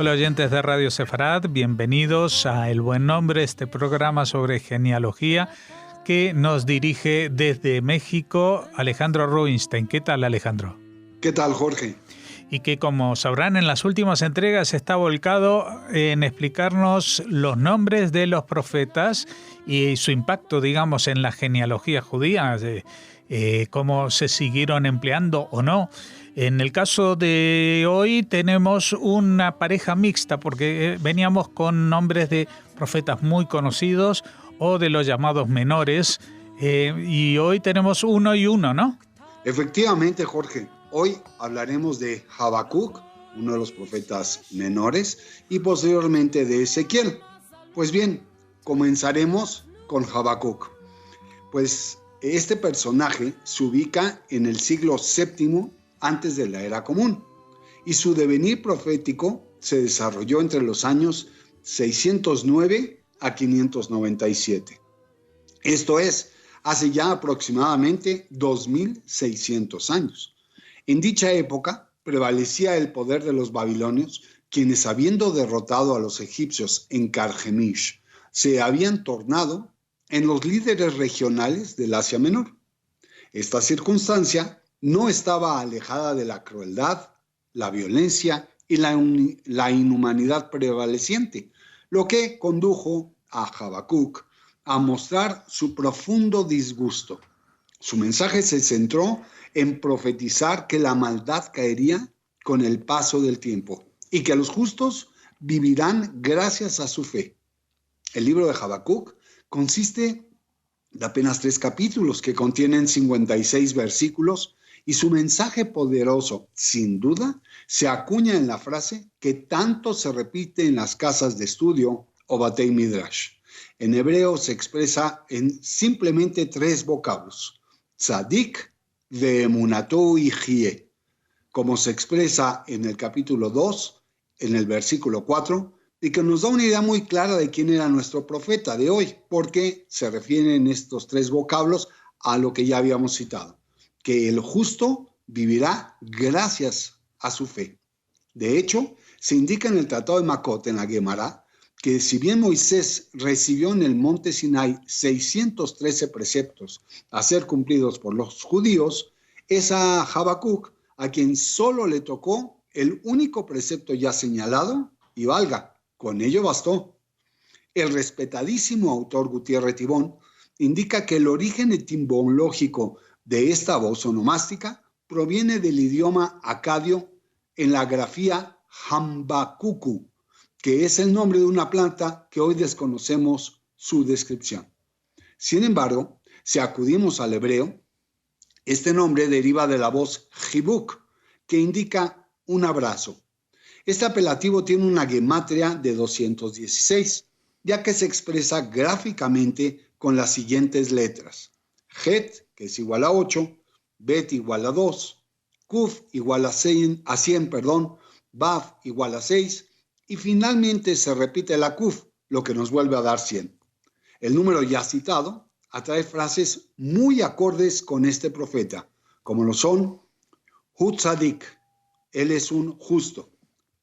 Hola oyentes de Radio Sefarad, bienvenidos a El Buen Nombre, este programa sobre genealogía que nos dirige desde México Alejandro Rubinstein. ¿Qué tal, Alejandro? ¿Qué tal, Jorge? Y que, como sabrán, en las últimas entregas está volcado en explicarnos los nombres de los profetas y su impacto, digamos, en la genealogía judía, cómo se siguieron empleando o no. En el caso de hoy tenemos una pareja mixta porque veníamos con nombres de profetas muy conocidos o de los llamados menores, y hoy tenemos uno y uno, ¿no? Efectivamente, Jorge. Hoy hablaremos de Habacuc, uno de los profetas menores, y posteriormente de Ezequiel. Pues bien, comenzaremos con Habacuc. Pues este personaje se ubica en el siglo VII antes de la Era Común, y su devenir profético se desarrolló entre los años 609 a 597. Esto es, hace ya aproximadamente 2600 años. En dicha época prevalecía el poder de los babilonios, quienes, habiendo derrotado a los egipcios en Carchemish, se habían tornado en los líderes regionales del Asia Menor. Esta circunstancia no estaba alejada de la crueldad, la violencia y la inhumanidad prevaleciente, lo que condujo a Habacuc a mostrar su profundo disgusto. Su mensaje se centró en profetizar que la maldad caería con el paso del tiempo y que los justos vivirán gracias a su fe. El libro de Habacuc consiste de apenas 3 capítulos que contienen 56 versículos, y su mensaje poderoso, sin duda, se acuña en la frase que tanto se repite en las casas de estudio o Batei Midrash. En hebreo se expresa en simplemente 3 vocablos: tzadik, ve'emunato y jie, como se expresa en el capítulo 2, en el versículo 4, y que nos da una idea muy clara de quién era nuestro profeta de hoy, porque se refieren estos 3 vocablos a lo que ya habíamos citado, que el justo vivirá gracias a su fe. De hecho, se indica en el Tratado de Makot, en la Gemara, que si bien Moisés recibió en el monte Sinai 613 preceptos a ser cumplidos por los judíos, es a Habacuc a quien solo le tocó el único precepto ya señalado, y valga, con ello bastó. El respetadísimo autor Gutiérrez Tibón indica que el origen etimológico de esta voz onomástica proviene del idioma acadio en la grafía Hambacucu, que es el nombre de una planta que hoy desconocemos su descripción. Sin embargo, si acudimos al hebreo, este nombre deriva de la voz Hibuk, que indica un abrazo. Este apelativo tiene una gematria de 216, ya que se expresa gráficamente con las siguientes letras: Het, que es igual a 8, Bet igual a 2, Kuf igual a 100, Vav igual a 6, y finalmente se repite la Kuf, lo que nos vuelve a dar 100. El número ya citado atrae frases muy acordes con este profeta, como lo son: Hu Tzadik, él es un justo;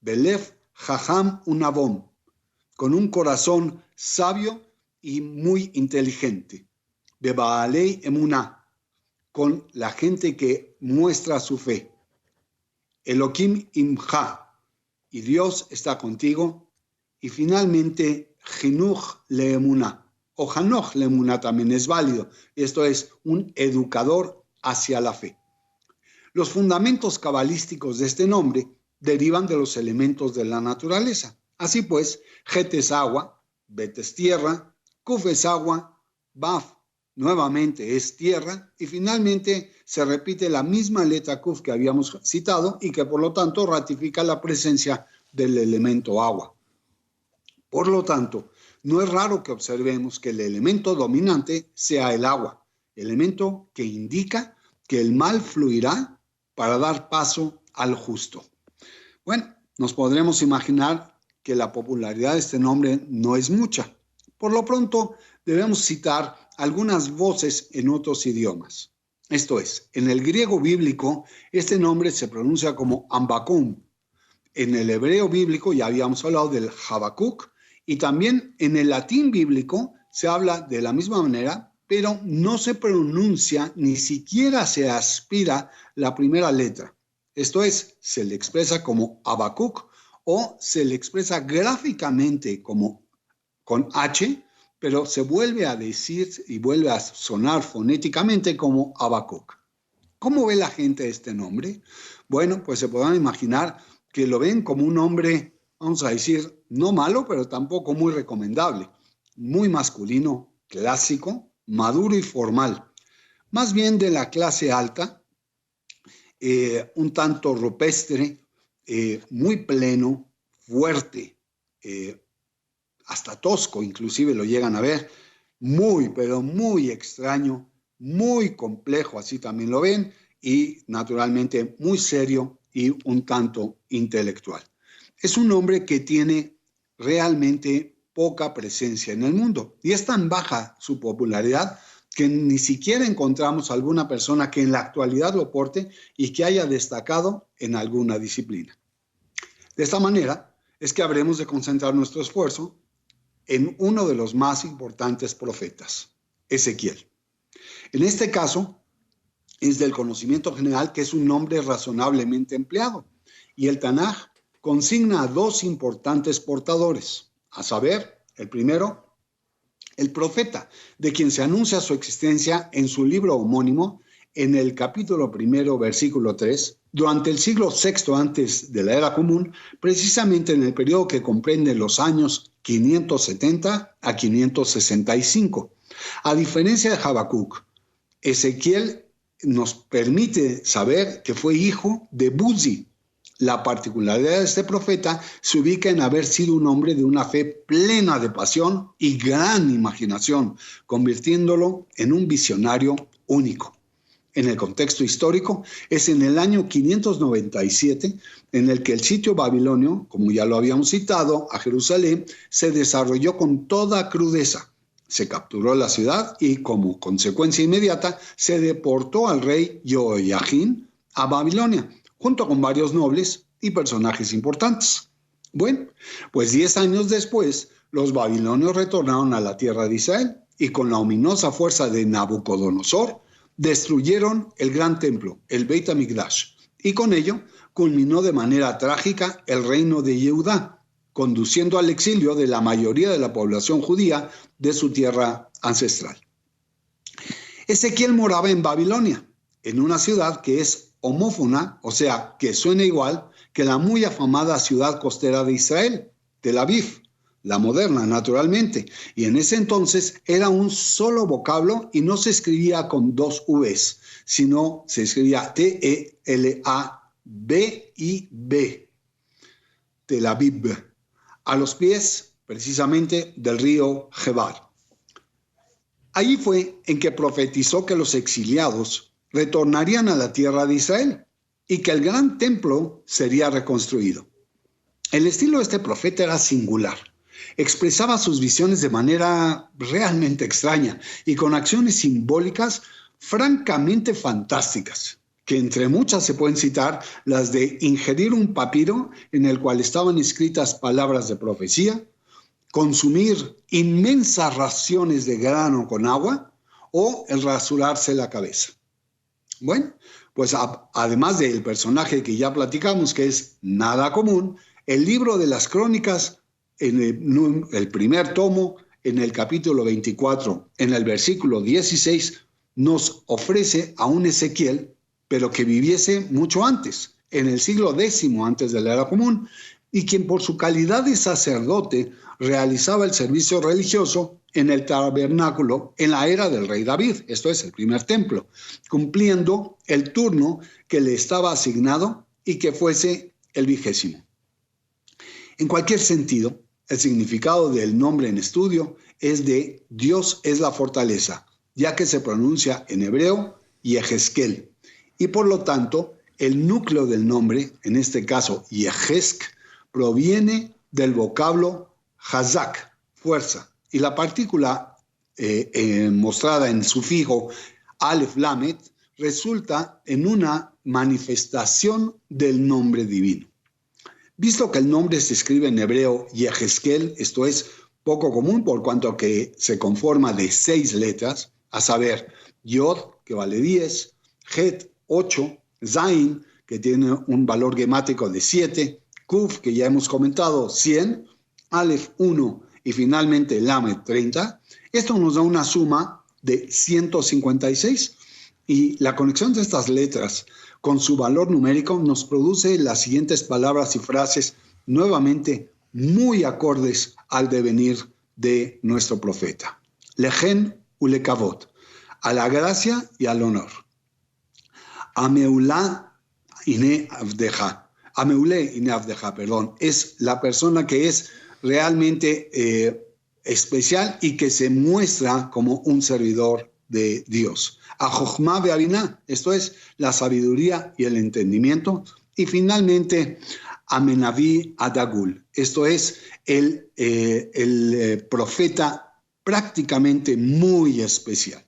Belef Jajam Unavom, con un corazón sabio y muy inteligente; Bebaalei Emuná, con la gente que muestra su fe; Elohim Imcha, y Dios está contigo; y finalmente Jinuch Leemuná, o Hanoch Leemuná también es válido, esto es un educador hacia la fe. Los fundamentos cabalísticos de este nombre derivan de los elementos de la naturaleza. Así pues, Het es agua, Bet es tierra, Kuf es agua, Vav nuevamente es tierra, y finalmente se repite la misma letra Kuf que habíamos citado y que por lo tanto ratifica la presencia del elemento agua. Por lo tanto, no es raro que observemos que el elemento dominante sea el agua, elemento que indica que el mal fluirá para dar paso al justo. Bueno, nos podremos imaginar que la popularidad de este nombre no es mucha. Por lo pronto, debemos citar algunas voces en otros idiomas. Esto es, en el griego bíblico, este nombre se pronuncia como Ambacum. en el hebreo bíblico ya habíamos hablado del Habacuc, y también en el latín bíblico se habla de la misma manera, pero no se pronuncia, ni siquiera se aspira la primera letra. Esto es, se le expresa como Habacuc o se le expresa gráficamente como con H, pero se vuelve a decir y vuelve a sonar fonéticamente como Habacuc. ¿Cómo ve la gente este nombre? Bueno, pues se podrán imaginar que lo ven como un nombre, vamos a decir, no malo, pero tampoco muy recomendable. Muy masculino, clásico, maduro y formal. Más bien de la clase alta, un tanto rupestre, muy pleno, fuerte, hasta tosco inclusive lo llegan a ver, muy, pero muy extraño, muy complejo, así también lo ven, y naturalmente muy serio y un tanto intelectual. Es un hombre que tiene realmente poca presencia en el mundo y es tan baja su popularidad que ni siquiera encontramos alguna persona que en la actualidad lo porte y que haya destacado en alguna disciplina. De esta manera es que habremos de concentrar nuestro esfuerzo en uno de los más importantes profetas, Ezequiel. En este caso, es del conocimiento general que es un nombre razonablemente empleado, y el Tanaj consigna a dos importantes portadores, a saber, el primero, el profeta, de quien se anuncia su existencia en su libro homónimo, en el capítulo 1, versículo 3, durante el siglo VI antes de la era común, precisamente en el periodo que comprende los años 570 a 565. A diferencia de Habacuc, Ezequiel nos permite saber que fue hijo de Buzi. La particularidad de este profeta se ubica en haber sido un hombre de una fe plena de pasión y gran imaginación, convirtiéndolo en un visionario único. En el contexto histórico, es en el año 597 en el que el sitio babilonio, como ya lo habíamos citado, a Jerusalén, se desarrolló con toda crudeza. Se capturó la ciudad y, como consecuencia inmediata, se deportó al rey Jehoiaquín a Babilonia, junto con varios nobles y personajes importantes. Bueno, pues 10 años después, los babilonios retornaron a la tierra de Israel y con la ominosa fuerza de Nabucodonosor, destruyeron el gran templo, el Beit HaMikdash, y con ello culminó de manera trágica el reino de Yehudá, conduciendo al exilio de la mayoría de la población judía de su tierra ancestral. Ezequiel moraba en Babilonia, en una ciudad que es homófona, o sea, que suena igual que la muy afamada ciudad costera de Israel, Tel Aviv, la moderna naturalmente, y en ese entonces era un solo vocablo y no se escribía con dos Vs, sino se escribía T-E-L-A-B-I-B, Tel Aviv, a los pies precisamente del río Jebar. Allí fue en que profetizó que los exiliados retornarían a la tierra de Israel y que el gran templo sería reconstruido. El estilo de este profeta era singular. Expresaba sus visiones de manera realmente extraña y con acciones simbólicas francamente fantásticas, que entre muchas se pueden citar las de ingerir un papiro en el cual estaban escritas palabras de profecía, consumir inmensas raciones de grano con agua o el rasurarse la cabeza. Bueno, pues además del personaje que ya platicamos, que es nada común, el libro de las crónicas, en el primer tomo, en el capítulo 24, en el versículo 16, nos ofrece a un Ezequiel, pero que viviese mucho antes, en el siglo X antes de la era común, y quien por su calidad de sacerdote realizaba el servicio religioso en el tabernáculo en la era del rey David, esto es el primer templo, cumpliendo el turno que le estaba asignado y que fuese el 20º. En cualquier sentido, el significado del nombre en estudio es de Dios es la fortaleza, ya que se pronuncia en hebreo Yehezkel, y por lo tanto el núcleo del nombre, en este caso Yehesk, proviene del vocablo Hazak, fuerza, y la partícula mostrada en sufijo Aleph Lamed resulta en una manifestación del nombre divino. Visto que el nombre se escribe en hebreo Yehezkel, esto es poco común por cuanto que se conforma de 6 letras, a saber, Yod, que vale 10, Het, 8, Zain, que tiene un valor gemático de 7, Kuf, que ya hemos comentado, 100, Aleph, 1 y finalmente Lamed, 30. Esto nos da una suma de 156 y la conexión de estas letras con su valor numérico nos produce las siguientes palabras y frases nuevamente muy acordes al devenir de nuestro profeta. Lejen u lekavot, a la gracia y al honor. Ameulá ine avdeja, Ameulé ine avdeja, perdón, es la persona que es realmente especial y que se muestra como un servidor de Dios. A Jochma be'abiná, esto es la sabiduría y el entendimiento. Y finalmente, a Menaví Adagul, esto es el profeta prácticamente muy especial.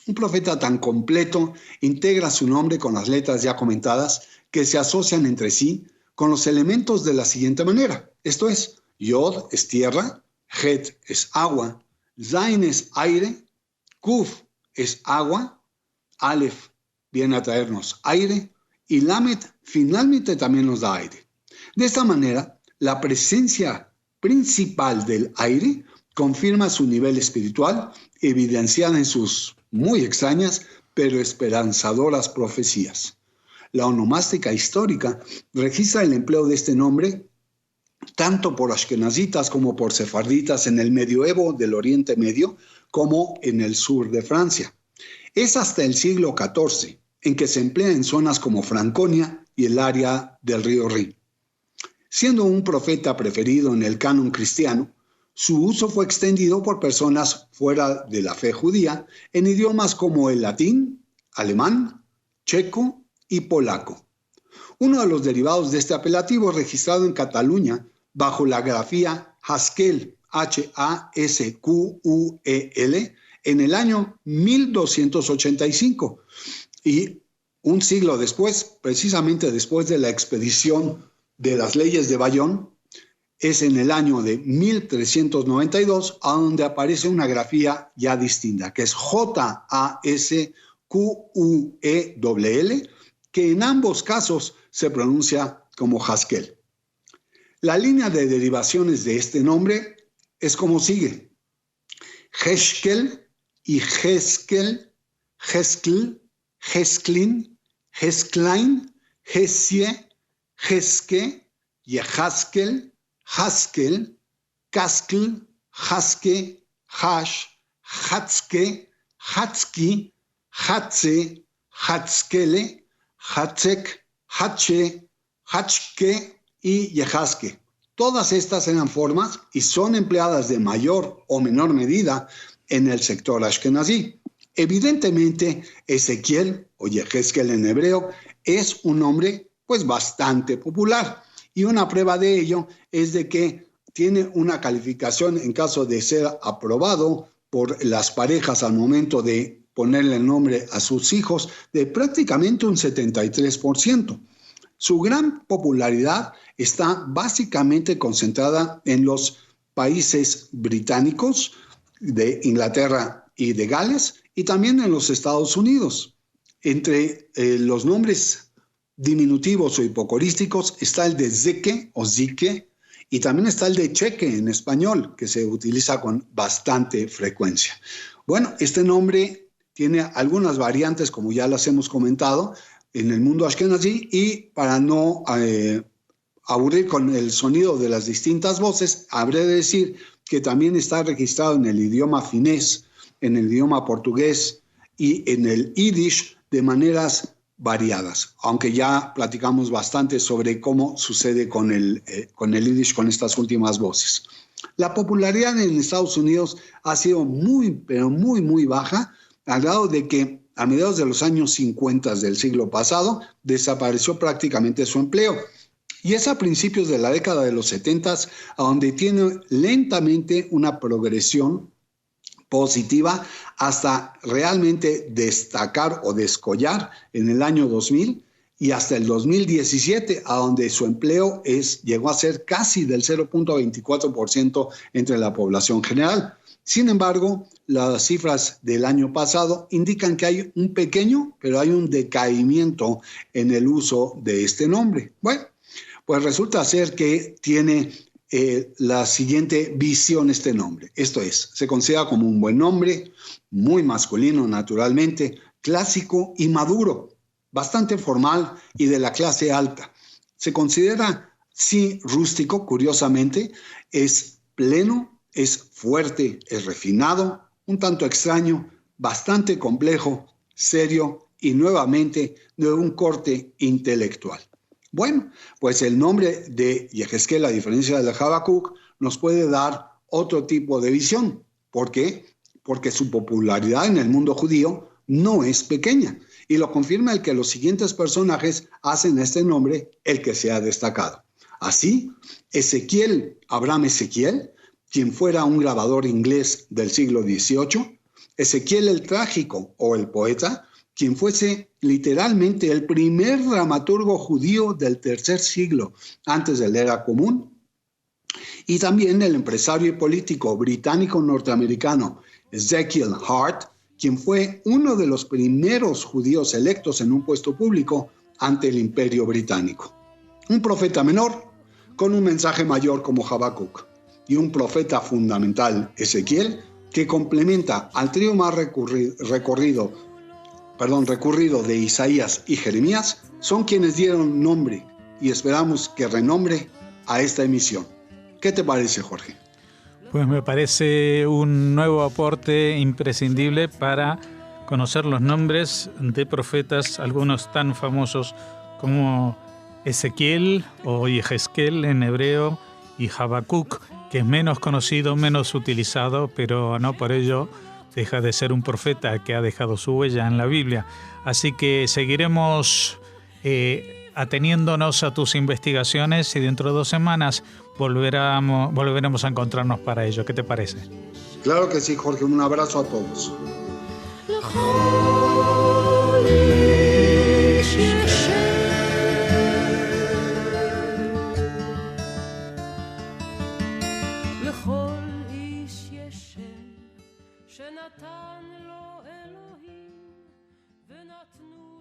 Un profeta tan completo integra su nombre con las letras ya comentadas que se asocian entre sí con los elementos de la siguiente manera. Esto es, Yod es tierra, Het es agua, Zain es aire, Kuf es agua, Aleph viene a traernos aire y Lamed finalmente también nos da aire. De esta manera, la presencia principal del aire confirma su nivel espiritual, evidenciada en sus muy extrañas pero esperanzadoras profecías. La onomástica histórica registra el empleo de este nombre tanto por ashkenazitas como por sefarditas en el medioevo del Oriente Medio como en el sur de Francia. Es hasta el siglo XIV en que se emplea en zonas como Franconia y el área del río Rin. Siendo un profeta preferido en el canon cristiano, su uso fue extendido por personas fuera de la fe judía en idiomas como el latín, alemán, checo y polaco. Uno de los derivados de este apelativo es registrado en Cataluña bajo la grafía Haskel, H-A-S-Q-U-E-L, en el año 1285. Y un siglo después, precisamente después de la expedición de las leyes de Bayón, es en el año de 1392 a donde aparece una grafía ya distinta, que es J-A-S-Q-U-E-L-L, que en ambos casos se pronuncia como Haskel. La línea de derivaciones de este nombre es como sigue. Heskel y Heskel, Heskel, Hesklin, Hesklein, Hesie, Heske, Yehaskel, Haskel, Kaskel, Haske, Hash, Hatske, Hatski, Hatze, Hatskele, Hatzek, Hatche, Hatchke y Yehaske. Todas estas eran formas y son empleadas de mayor o menor medida en el sector ashkenazí. Evidentemente, Ezequiel o Yehezkel en hebreo es un nombre pues bastante popular y una prueba de ello es de que tiene una calificación en caso de ser aprobado por las parejas al momento de ponerle el nombre a sus hijos de prácticamente un 73%. Su gran popularidad está básicamente concentrada en los países británicos, de Inglaterra y de Gales, y también en los Estados Unidos. Entre los nombres diminutivos o hipocorísticos está el de Zeke o Zike, y también está el de Cheque en español, que se utiliza con bastante frecuencia. Bueno, este nombre tiene algunas variantes, como ya las hemos comentado, en el mundo ashkenazí, y para no aburrir con el sonido de las distintas voces, habré de decir que también está registrado en el idioma finés, en el idioma portugués y en el yiddish de maneras variadas, aunque ya platicamos bastante sobre cómo sucede con el yiddish con estas últimas voces. La popularidad en Estados Unidos ha sido muy, pero muy, muy baja, al grado de que a mediados de los años 50 del siglo pasado desapareció prácticamente su empleo. Y es a principios de la década de los 70 a donde tiene lentamente una progresión positiva hasta realmente destacar o descollar en el año 2000 y hasta el 2017, a donde su empleo llegó a ser casi del 0.24% entre la población general. Sin embargo, las cifras del año pasado indican que hay un pequeño, pero hay un decaimiento en el uso de este nombre. Bueno, pues resulta ser que tiene la siguiente visión este nombre. Esto es, se considera como un buen nombre, muy masculino naturalmente, clásico y maduro, bastante formal y de la clase alta. Se considera, sí, rústico, curiosamente, es pleno, es fuerte, es refinado, un tanto extraño, bastante complejo, serio y nuevamente de un corte intelectual. Bueno, pues el nombre de Yehezkel, a diferencia de Habacuc, nos puede dar otro tipo de visión. ¿Por qué? Porque su popularidad en el mundo judío no es pequeña. Y lo confirma el que los siguientes personajes hacen este nombre el que se ha destacado. Así, Abraham Ezequiel, quien fuera un grabador inglés del siglo XVIII, Ezequiel el Trágico o el poeta, quien fuese literalmente el primer dramaturgo judío del tercer siglo antes de la era común, y también el empresario y político británico-norteamericano Ezekiel Hart, quien fue uno de los primeros judíos electos en un puesto público ante el Imperio Británico. Un profeta menor con un mensaje mayor como Habacuc, y un profeta fundamental, Ezequiel, que complementa al trío más recurrido de Isaías y Jeremías, son quienes dieron nombre y esperamos que renombre a esta emisión. ¿Qué te parece, Jorge? Pues me parece un nuevo aporte imprescindible para conocer los nombres de profetas, algunos tan famosos como Ezequiel o Yehezkel en hebreo y Habacuc, que es menos conocido, menos utilizado, pero no por ello deja de ser un profeta que ha dejado su huella en la Biblia. Así que seguiremos ateniéndonos a tus investigaciones y dentro de 2 semanas volveremos a encontrarnos para ello. ¿Qué te parece? Claro que sí, Jorge. Un abrazo a todos. שנתן לו אלוהים ונתנו